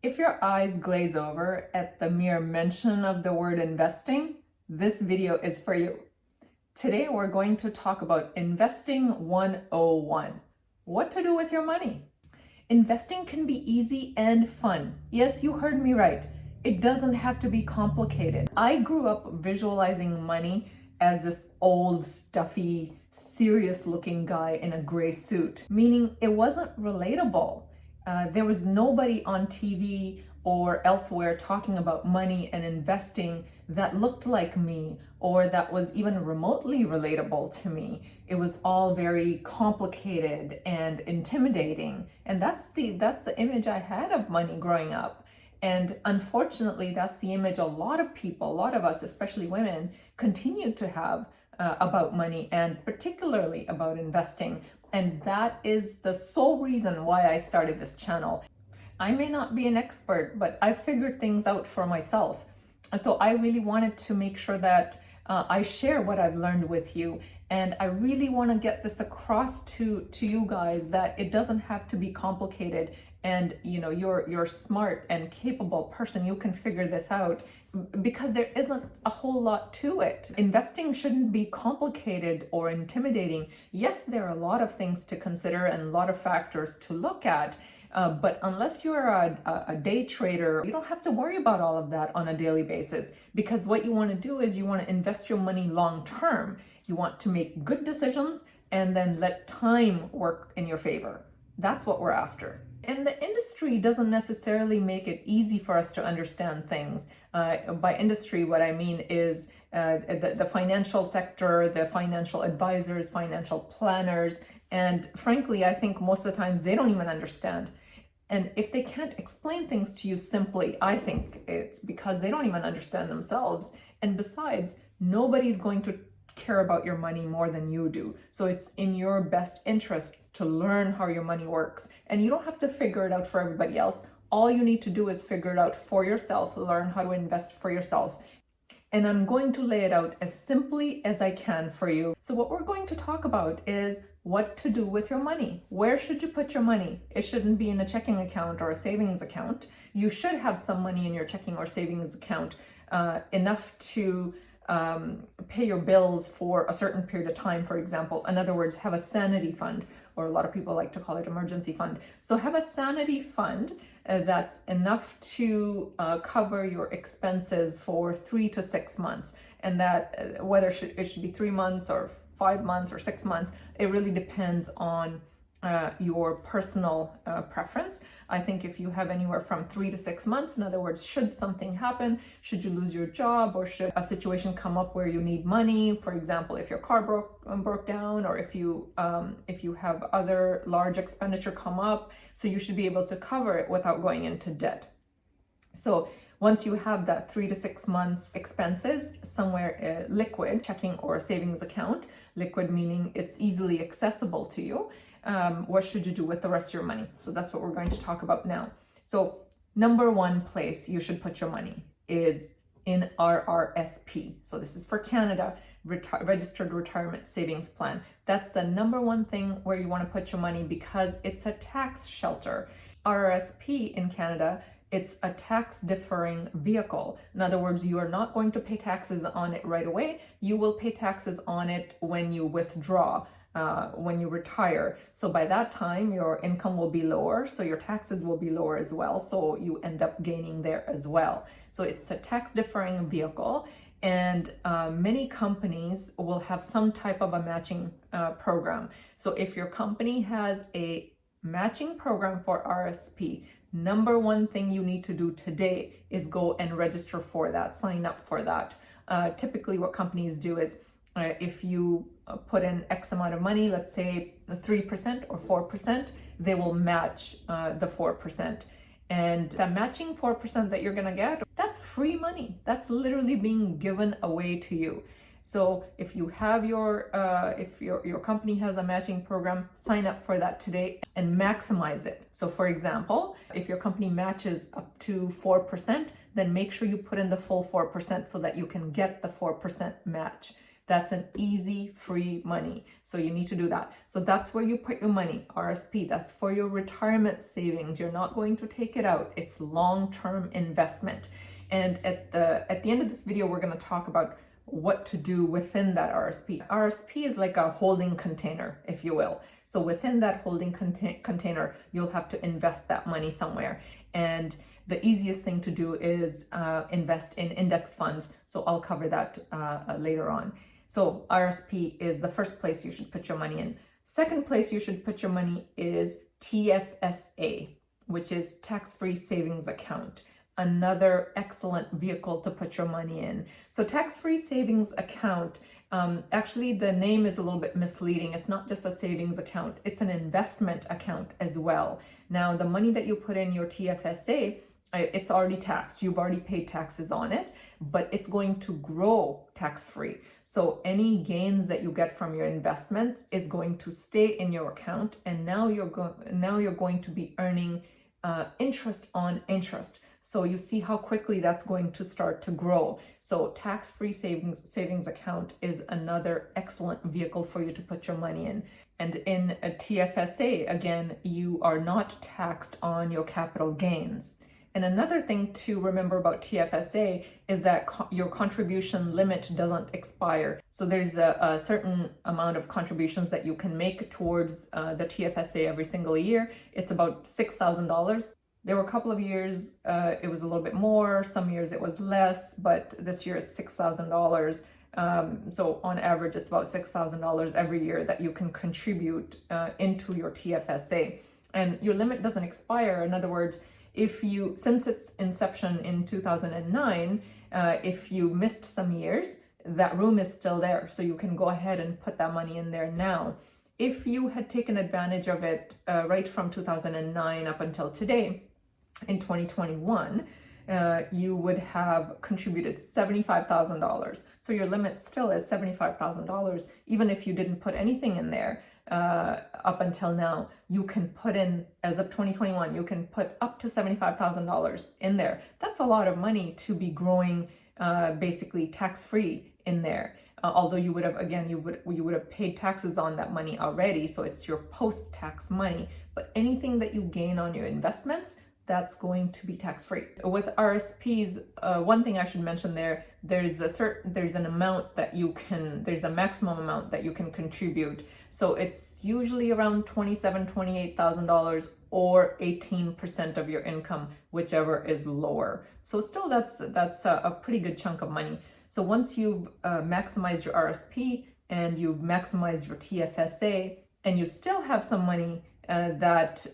If your eyes glaze over at the mere mention of the word investing, this video is for you. Today we're going to talk about Investing 101. What to do with your money. Investing can be easy and fun. Yes, you heard me right. It doesn't have to be complicated. I grew up visualizing money as this old, stuffy, serious-looking guy in a gray suit, meaning it wasn't relatable. There was nobody on TV or elsewhere talking about money and investing that looked like me or that was even remotely relatable to me. It was all very complicated and intimidating. And that's the image I had of money growing up. And unfortunately, that's the image a lot of people, a lot of us, especially women, continue to have about money and particularly about investing. And that is the sole reason why I started this channel. I may not be an expert, but I figured things out for myself. So I really wanted to make sure that I share what I've learned with you. And I really want to get this across to you guys that it doesn't have to be complicated. And you're smart and capable person. You can figure this out because there isn't a whole lot to it. Investing shouldn't be complicated or intimidating. Yes, there are a lot of things to consider and a lot of factors to look at. But unless you're a day trader, you don't have to worry about all of that on a daily basis, because what you want to do is you want to invest your money long term. You want to make good decisions and then let time work in your favor. That's what we're after. And the industry doesn't necessarily make it easy for us to understand things. By industry, what I mean is the financial sector, the financial advisors, financial planners. And frankly, I think most of the times they don't even understand. And if they can't explain things to you simply, I think it's because they don't even understand themselves. And besides, nobody's going to care about your money more than you do. So it's in your best interest to learn how your money works. And you don't have to figure it out for everybody else. All you need to do is figure it out for yourself, learn how to invest for yourself. And I'm going to lay it out as simply as I can for you. So what we're going to talk about is what to do with your money. Where should you put your money? It shouldn't be in a checking account or a savings account. You should have some money in your checking or savings account, enough to pay your bills for a certain period of time, for example. In other words, have a sanity fund, or a lot of people like to call it emergency fund. So have a sanity fund that's enough to cover your expenses for 3 to 6 months. And that whether it should be 3 months or 5 months or 6 months, it really depends on your personal preference. I think if you have anywhere from 3 to 6 months, in other words, should something happen, should you lose your job, or should a situation come up where you need money, for example, if your car broke down, or if you have other large expenditure come up, so you should be able to cover it without going into debt. So once you have that 3 to 6 months expenses somewhere liquid, checking or a savings account, liquid meaning it's easily accessible to you, what should you do with the rest of your money? So that's what we're going to talk about now. So number one place you should put your money is in RRSP. So this is for Canada, Registered Retirement Savings Plan. That's the number one thing where you want to put your money because it's a tax shelter. RRSP in Canada, it's a tax deferring vehicle. In other words, you are not going to pay taxes on it right away. You will pay taxes on it when you withdraw, when you retire. So by that time, your income will be lower, so your taxes will be lower as well. So you end up gaining there as well. So it's a tax deferring vehicle. And many companies will have some type of a matching program. So if your company has a matching program for RRSP, number one thing you need to do today is go and register for that, sign up for that. Typically what companies do is if you put in X amount of money, let's say 3% or 4%, they will match the 4%. And that matching 4% that you're gonna get, that's free money. That's literally being given away to you. So if you have if your company has a matching program, sign up for that today and maximize it. So for example, if your company matches up to 4%, then make sure you put in the full 4% so that you can get the 4% match. That's an easy, free money. So you need to do that. So that's where you put your money, RSP. That's for your retirement savings. You're not going to take it out. It's long-term investment. And at the end of this video, we're going to talk about what to do within that RSP. RSP is like a holding container, if you will. So within that holding container, you'll have to invest that money somewhere. And the easiest thing to do is invest in index funds. So I'll cover that later on. So RSP is the first place you should put your money in. Second place you should put your money is TFSA, which is tax-free savings account. Another excellent vehicle to put your money in. So tax-free savings account, actually the name is a little bit misleading. It's not just a savings account, it's an investment account as well. Now the money that you put in your TFSA, it's already taxed. You've already paid taxes on it, but it's going to grow tax-free. So any gains that you get from your investments is going to stay in your account, and now you're going to be earning interest on interest. So you see how quickly that's going to start to grow. So tax-free savings account is another excellent vehicle for you to put your money in. And in a TFSA, again, you are not taxed on your capital gains. And another thing to remember about TFSA is that your contribution limit doesn't expire. So there's a certain amount of contributions that you can make towards the TFSA every single year. It's about $6,000. There were a couple of years it was a little bit more, some years it was less, but this year it's $6,000. So on average, it's about $6,000 every year that you can contribute into your TFSA. And your limit doesn't expire. In other words, since its inception in 2009, if you missed some years, that room is still there. So you can go ahead and put that money in there now. If you had taken advantage of it right from 2009 up until today, in 2021, you would have contributed $75,000. So your limit still is $75,000. Even if you didn't put anything in there up until now, you can put in, as of 2021, you can put up to $75,000 in there. That's a lot of money to be growing basically tax-free in there. Although you would have, again, you would have paid taxes on that money already, so it's your post-tax money. But anything that you gain on your investments, that's going to be tax-free. With RSPs, one thing I should mention there's a amount that there's a maximum amount that you can contribute. So it's usually around $28,000 or 18% of your income, whichever is lower. So still that's a pretty good chunk of money. So once you've maximized your RSP and you've maximized your TFSA and you still have some money that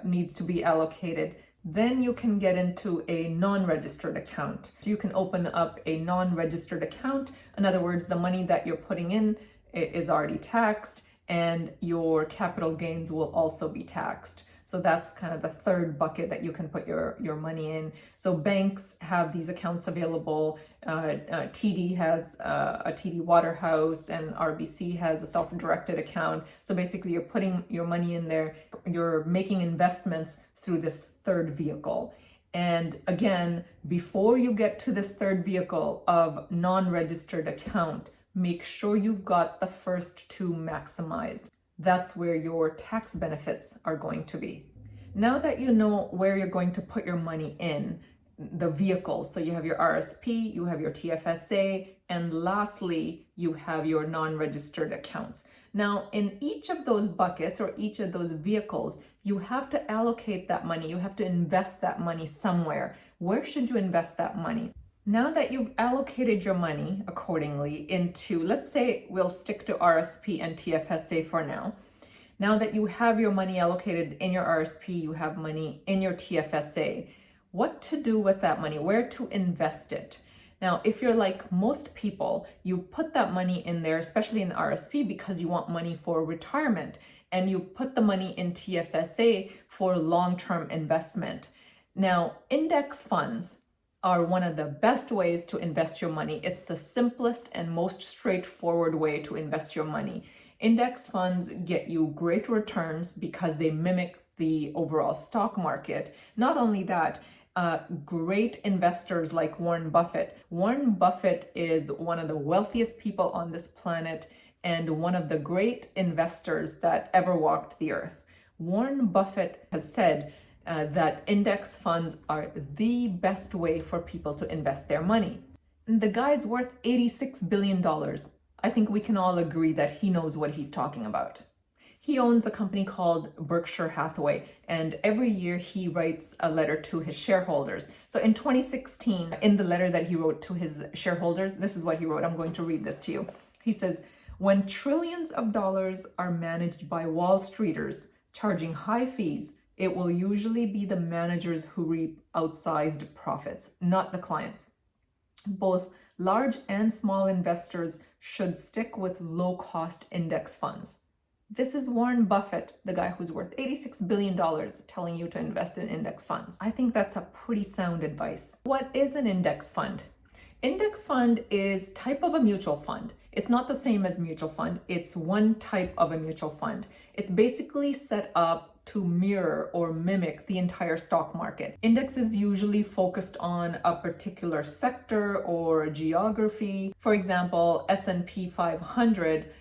needs to be allocated, then you can get into a non-registered account. So you can open up a non-registered account. In other words, the money that you're putting in is already taxed and your capital gains will also be taxed. So that's kind of the third bucket that you can put your money in. So banks have these accounts available. TD has a TD Waterhouse, and RBC has a self-directed account. So basically you're putting your money in there. You're making investments through this third vehicle. And again, before you get to this third vehicle of non-registered account, make sure you've got the first two maximized. That's where your tax benefits are going to be. Now that you know where you're going to put your money in, the vehicles, so you have your RSP, you have your TFSA, and lastly, you have your non-registered accounts. Now, in each of those buckets or each of those vehicles, you have to allocate that money. You have to invest that money somewhere. Where should you invest that money? Now that you've allocated your money accordingly into, let's say we'll stick to RSP and TFSA for now. Now that you have your money allocated in your RSP, you have money in your TFSA, what to do with that money, where to invest it. Now, if you're like most people, you put that money in there, especially in RSP, because you want money for retirement, and you put the money in TFSA for long-term investment. Now, index funds are one of the best ways to invest your money. It's the simplest and most straightforward way to invest your money. Index funds get you great returns because they mimic the overall stock market. Not only that, great investors like Warren Buffett. Warren Buffett is one of the wealthiest people on this planet and one of the great investors that ever walked the earth. Warren Buffett has said that index funds are the best way for people to invest their money. And the guy's worth $86 billion. I think we can all agree that he knows what he's talking about. He owns a company called Berkshire Hathaway, and every year he writes a letter to his shareholders. So in 2016, in the letter that he wrote to his shareholders, this is what he wrote. I'm going to read this to you. He says, "When trillions of dollars are managed by Wall Streeters charging high fees, it will usually be the managers who reap outsized profits, not the clients. Both large and small investors should stick with low-cost index funds." This is Warren Buffett, the guy who's worth $86 billion, telling you to invest in index funds. I think that's a pretty sound advice. What is an index fund? Index fund is type of a mutual fund. It's not the same as mutual fund. It's one type of a mutual fund. It's basically set up to mirror or mimic the entire stock market. Index is usually focused on a particular sector or geography. For example, S&P 500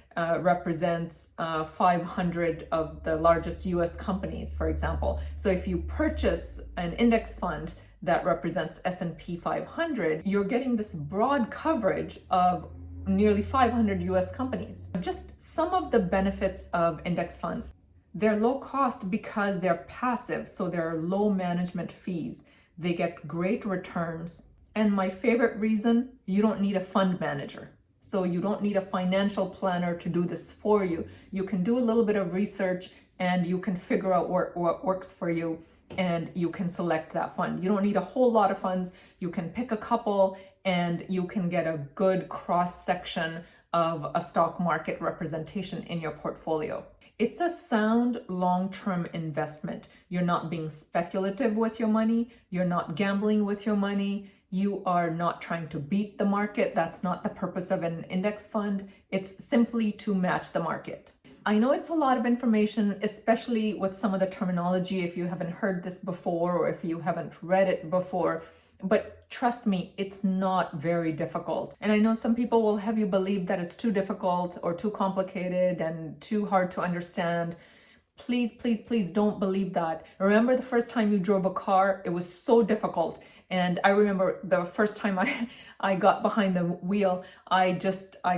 represents 500 of the largest US companies, for example. So if you purchase an index fund that represents S&P 500, you're getting this broad coverage of nearly 500 US companies. Just some of the benefits of index funds. They're low cost because they're passive, so there are low management fees. They get great returns. And my favorite reason, you don't need a fund manager. So you don't need a financial planner to do this for you. You can do a little bit of research and you can figure out what works for you, and you can select that fund. You don't need a whole lot of funds. You can pick a couple and you can get a good cross section of a stock market representation in your portfolio. It's a sound long-term investment. You're not being speculative with your money. You're not gambling with your money. You are not trying to beat the market. That's not the purpose of an index fund. It's simply to match the market. I know it's a lot of information, especially with some of the terminology if you haven't heard this before or if you haven't read it before. But trust me, it's not very difficult. And I know some people will have you believe that it's too difficult or too complicated and too hard to understand. Please, please, please don't believe that. Remember the first time you drove a car, it was so difficult. And I remember the first time I got behind the wheel, I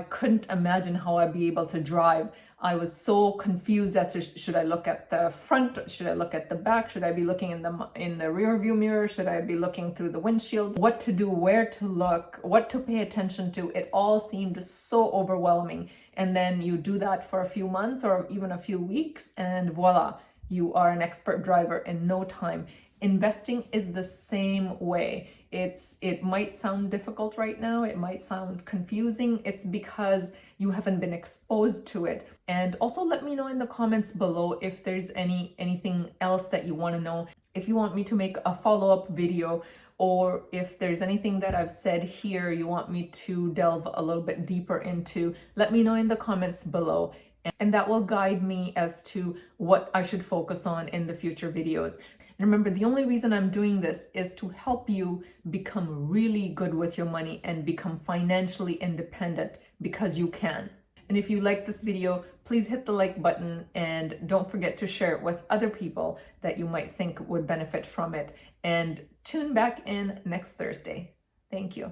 couldn't imagine how I'd be able to drive. I was so confused as to should I look at the front, should I look at the back, should I be looking in the rear view mirror, should I be looking through the windshield, what to do, where to look, what to pay attention to. It all seemed so overwhelming. And then you do that for a few months or even a few weeks and voila, you are an expert driver in no time. Investing is the same way. It might sound difficult right now. It might sound confusing. It's because you haven't been exposed to it. And also let me know in the comments below if there's anything else that you want to know. If you want me to make a follow-up video, or if there's anything that I've said here you want me to delve a little bit deeper into, let me know in the comments below. And that will guide me as to what I should focus on in the future videos. And remember, the only reason I'm doing this is to help you become really good with your money and become financially independent, because you can. And if you like this video, please hit the like button and don't forget to share it with other people that you might think would benefit from it. And tune back in next Thursday. Thank you.